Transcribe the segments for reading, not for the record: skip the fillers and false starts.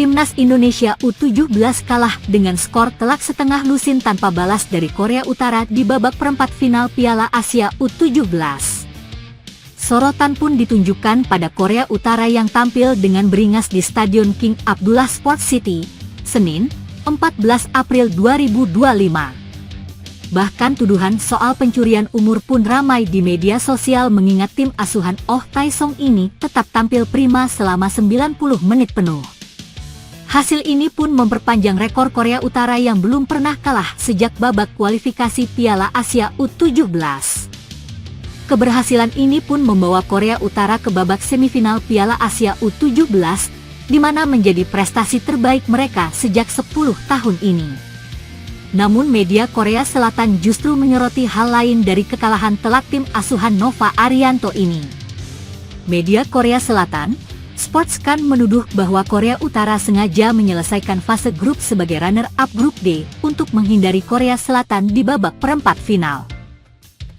Timnas Indonesia U17 kalah dengan skor telak setengah lusin tanpa balas dari Korea Utara di babak perempat final Piala Asia U17. Sorotan pun ditunjukkan pada Korea Utara yang tampil dengan beringas di Stadion King Abdullah Sports City, Senin, 14 April 2025. Bahkan tuduhan soal pencurian umur pun ramai di media sosial mengingat tim asuhan Oh Tae-song ini tetap tampil prima selama 90 menit penuh. Hasil ini pun memperpanjang rekor Korea Utara yang belum pernah kalah sejak babak kualifikasi Piala Asia U17. Keberhasilan ini pun membawa Korea Utara ke babak semifinal Piala Asia U17, di mana menjadi prestasi terbaik mereka sejak 10 tahun ini. Namun media Korea Selatan justru menyoroti hal lain dari kekalahan telak tim asuhan Nova Arianto ini. Media Korea Selatan, Sportscan menuduh bahwa Korea Utara sengaja menyelesaikan fase grup sebagai runner-up grup D untuk menghindari Korea Selatan di babak perempat final.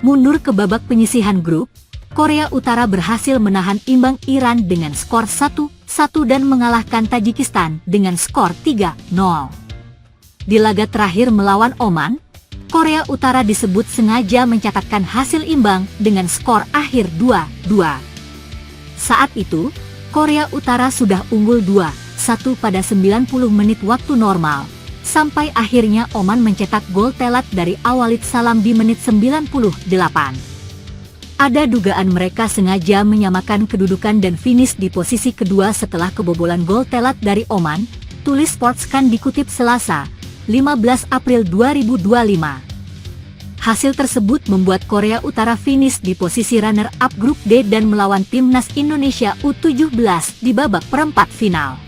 Mundur ke babak penyisihan grup, Korea Utara berhasil menahan imbang Iran dengan skor 1-1 dan mengalahkan Tajikistan dengan skor 3-0. Di laga terakhir melawan Oman, Korea Utara disebut sengaja mencatatkan hasil imbang dengan skor akhir 2-2. Saat itu, Korea Utara sudah unggul 2-1 pada 90 menit waktu normal, sampai akhirnya Oman mencetak gol telat dari Awalid Salam di menit 98. Ada dugaan mereka sengaja menyamakan kedudukan dan finish di posisi kedua setelah kebobolan gol telat dari Oman, tulis Sportscan dikutip Selasa, 15 April 2025. Hasil tersebut membuat Korea Utara finish di posisi runner-up grup D dan melawan Timnas Indonesia U17 di babak perempat final.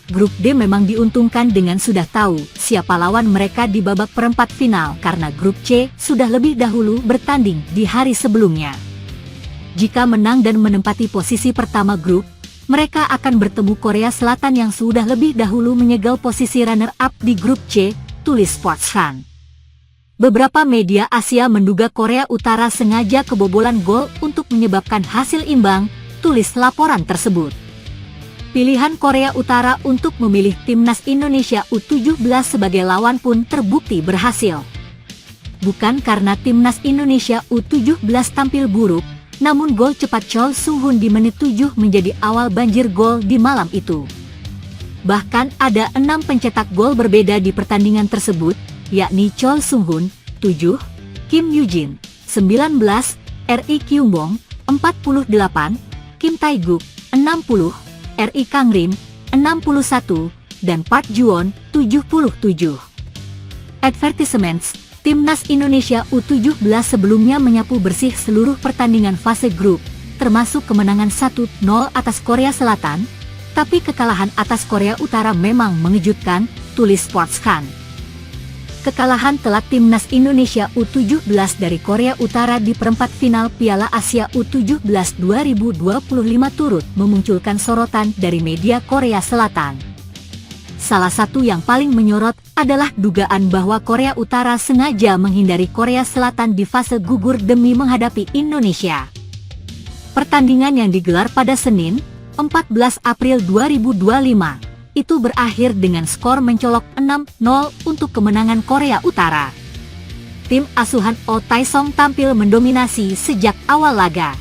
Grup D memang diuntungkan dengan sudah tahu siapa lawan mereka di babak perempat final karena grup C sudah lebih dahulu bertanding di hari sebelumnya. Jika menang dan menempati posisi pertama grup, mereka akan bertemu Korea Selatan yang sudah lebih dahulu menyegel posisi runner-up di grup C, tulis Sportscan. Beberapa media Asia menduga Korea Utara sengaja kebobolan gol untuk menyebabkan hasil imbang, tulis laporan tersebut. Pilihan Korea Utara untuk memilih Timnas Indonesia U17 sebagai lawan pun terbukti berhasil. Bukan karena Timnas Indonesia U17 tampil buruk, namun gol cepat Chol Sung-hun di menit 7 menjadi awal banjir gol di malam itu. Bahkan ada 6 pencetak gol berbeda di pertandingan tersebut, yakni Chol Sung-hun, 7, Kim Yoo-jin, 19, Ri Kyung-bong, 48, Kim Tae-guk, 60, Ri Kang-rim, 61, dan Park Ju-won, 77. Advertisements, Timnas Indonesia U17 sebelumnya menyapu bersih seluruh pertandingan fase grup, termasuk kemenangan 1-0 atas Korea Selatan, tapi kekalahan atas Korea Utara memang mengejutkan, tulis Sportscan. Kekalahan telak Timnas Indonesia U17 dari Korea Utara di perempat final Piala Asia U17 2025 turut memunculkan sorotan dari media Korea Selatan. Salah satu yang paling menyorot adalah dugaan bahwa Korea Utara sengaja menghindari Korea Selatan di fase gugur demi menghadapi Indonesia. Pertandingan yang digelar pada Senin, 14 April 2025, itu berakhir dengan skor mencolok 6-0 untuk kemenangan Korea Utara. Tim asuhan Oh Tae-song tampil mendominasi sejak awal laga.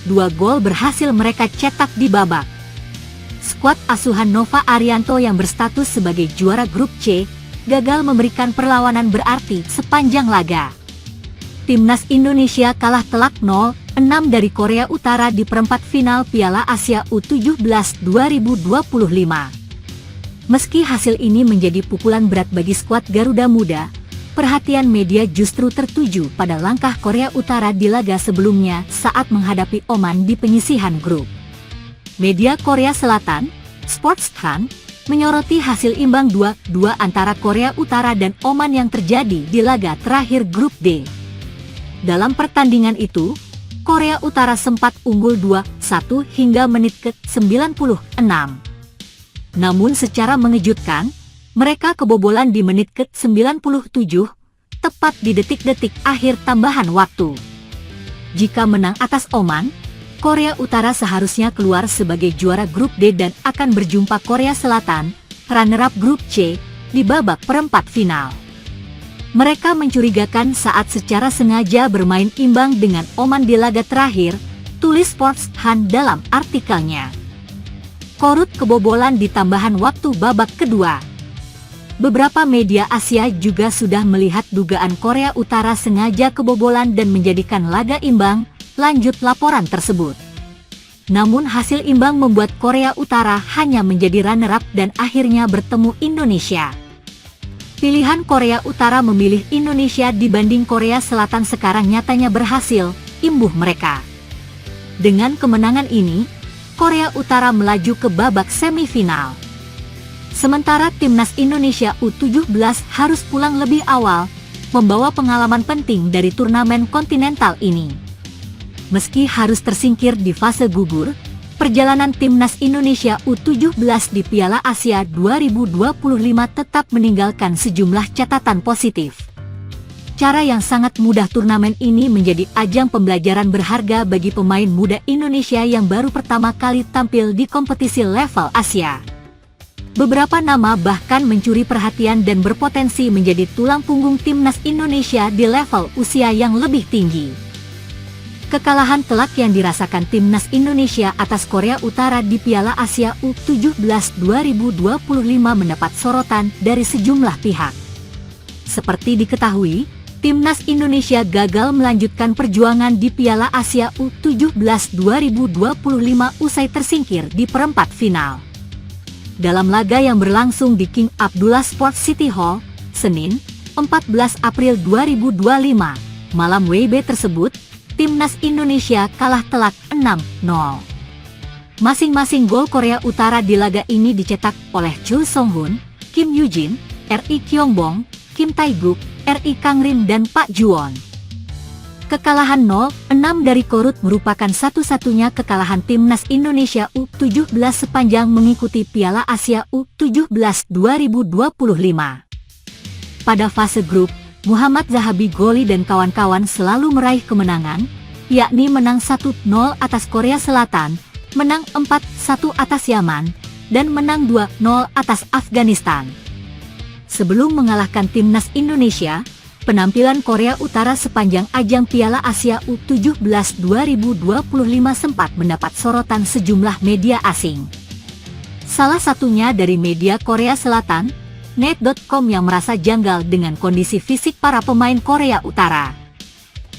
2 gol berhasil mereka cetak di babak. Skuad asuhan Nova Arianto yang berstatus sebagai juara grup C, gagal memberikan perlawanan berarti sepanjang laga. Timnas Indonesia kalah telak 0-6 dari Korea Utara di perempat final Piala Asia U17 2025. Meski hasil ini menjadi pukulan berat bagi skuad Garuda Muda, perhatian media justru tertuju pada langkah Korea Utara di laga sebelumnya saat menghadapi Oman di penyisihan grup. Media Korea Selatan, Sportscan, menyoroti hasil imbang 2-2 antara Korea Utara dan Oman yang terjadi di laga terakhir grup D. Dalam pertandingan itu, Korea Utara sempat unggul 2-1 hingga menit ke-96. Namun secara mengejutkan, mereka kebobolan di menit ke-97, tepat di detik-detik akhir tambahan waktu. Jika menang atas Oman, Korea Utara seharusnya keluar sebagai juara grup D dan akan berjumpa Korea Selatan, runner-up grup C, di babak perempat final. Mereka mencurigakan saat secara sengaja bermain imbang dengan Oman di laga terakhir, tulis Sports Han dalam artikelnya. Korut kebobolan di tambahan waktu babak kedua. Beberapa media Asia juga sudah melihat dugaan Korea Utara sengaja kebobolan dan menjadikan laga imbang, lanjut laporan tersebut. Namun hasil imbang membuat Korea Utara hanya menjadi runner-up dan akhirnya bertemu Indonesia. Pilihan Korea Utara memilih Indonesia dibanding Korea Selatan sekarang nyatanya berhasil, imbuh mereka. Dengan kemenangan ini, Korea Utara melaju ke babak semifinal. Sementara timnas Indonesia U17 harus pulang lebih awal, membawa pengalaman penting dari turnamen kontinental ini. Meski harus tersingkir di fase gugur, perjalanan timnas Indonesia U17 di Piala Asia 2025 tetap meninggalkan sejumlah catatan positif. Cara yang sangat mudah turnamen ini menjadi ajang pembelajaran berharga bagi pemain muda Indonesia yang baru pertama kali tampil di kompetisi level Asia. Beberapa nama bahkan mencuri perhatian dan berpotensi menjadi tulang punggung timnas Indonesia di level usia yang lebih tinggi. Kekalahan telak yang dirasakan timnas Indonesia atas Korea Utara di Piala Asia U17 2025 mendapat sorotan dari sejumlah pihak. Seperti diketahui, timnas Indonesia gagal melanjutkan perjuangan di Piala Asia U17 2025 usai tersingkir di perempat final. Dalam laga yang berlangsung di King Abdullah Sports City Hall, Senin, 14 April 2025, malam WIB tersebut, timnas Indonesia kalah telak 6-0. Masing-masing gol Korea Utara di laga ini dicetak oleh Cho Sung-hoon, Kim Yoo-jin, Ri Kyung-bong, Kim Tae-guk, Ri Kang-rin dan Pak Ju-won. Kekalahan 0-6 dari Korut merupakan satu-satunya kekalahan timnas Indonesia U17 sepanjang mengikuti Piala Asia U17 2025. Pada fase grup, Muhammad Zahabi Goli dan kawan-kawan selalu meraih kemenangan, yakni menang 1-0 atas Korea Selatan, menang 4-1 atas Yaman, dan menang 2-0 atas Afghanistan. Sebelum mengalahkan timnas Indonesia, penampilan Korea Utara sepanjang ajang Piala Asia U17 2025 sempat mendapat sorotan sejumlah media asing. Salah satunya dari media Korea Selatan, Net.com yang merasa janggal dengan kondisi fisik para pemain Korea Utara.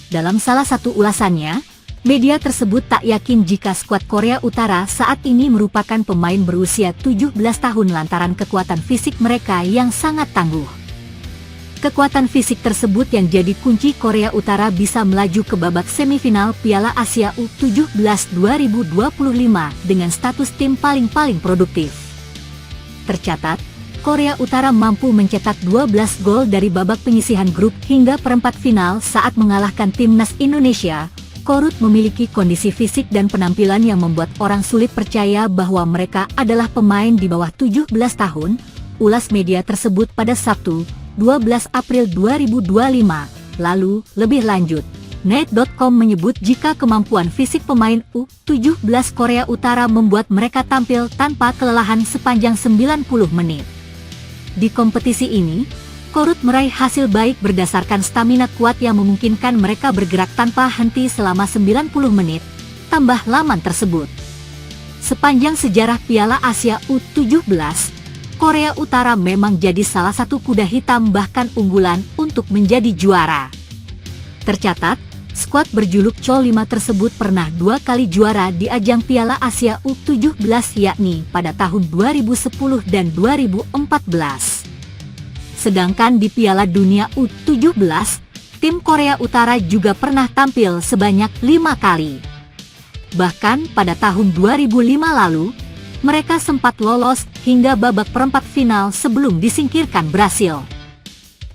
Dalam salah satu ulasannya, media tersebut tak yakin jika skuad Korea Utara saat ini merupakan pemain berusia 17 tahun lantaran kekuatan fisik mereka yang sangat tangguh. Kekuatan fisik tersebut yang jadi kunci Korea Utara bisa melaju ke babak semifinal Piala Asia U17 2025 dengan status tim paling produktif. Tercatat, Korea Utara mampu mencetak 12 gol dari babak penyisihan grup hingga perempat final saat mengalahkan timnas Indonesia. Korut memiliki kondisi fisik dan penampilan yang membuat orang sulit percaya bahwa mereka adalah pemain di bawah 17 tahun, ulas media tersebut pada Sabtu, 12 April 2025. Lalu, lebih lanjut, Net.com menyebut jika kemampuan fisik pemain U17 Korea Utara membuat mereka tampil tanpa kelelahan sepanjang 90 menit. Di kompetisi ini, Korut meraih hasil baik berdasarkan stamina kuat yang memungkinkan mereka bergerak tanpa henti selama 90 menit, tambah laman tersebut. Sepanjang sejarah Piala Asia U17, Korea Utara memang jadi salah satu kuda hitam bahkan unggulan untuk menjadi juara. Tercatat, skuad berjuluk Cho 5 tersebut pernah 2 kali juara di ajang Piala Asia U17 yakni pada tahun 2010 dan 2014. Sedangkan di Piala Dunia U17, tim Korea Utara juga pernah tampil sebanyak 5 kali. Bahkan pada tahun 2005 lalu, mereka sempat lolos hingga babak perempat final sebelum disingkirkan Brasil.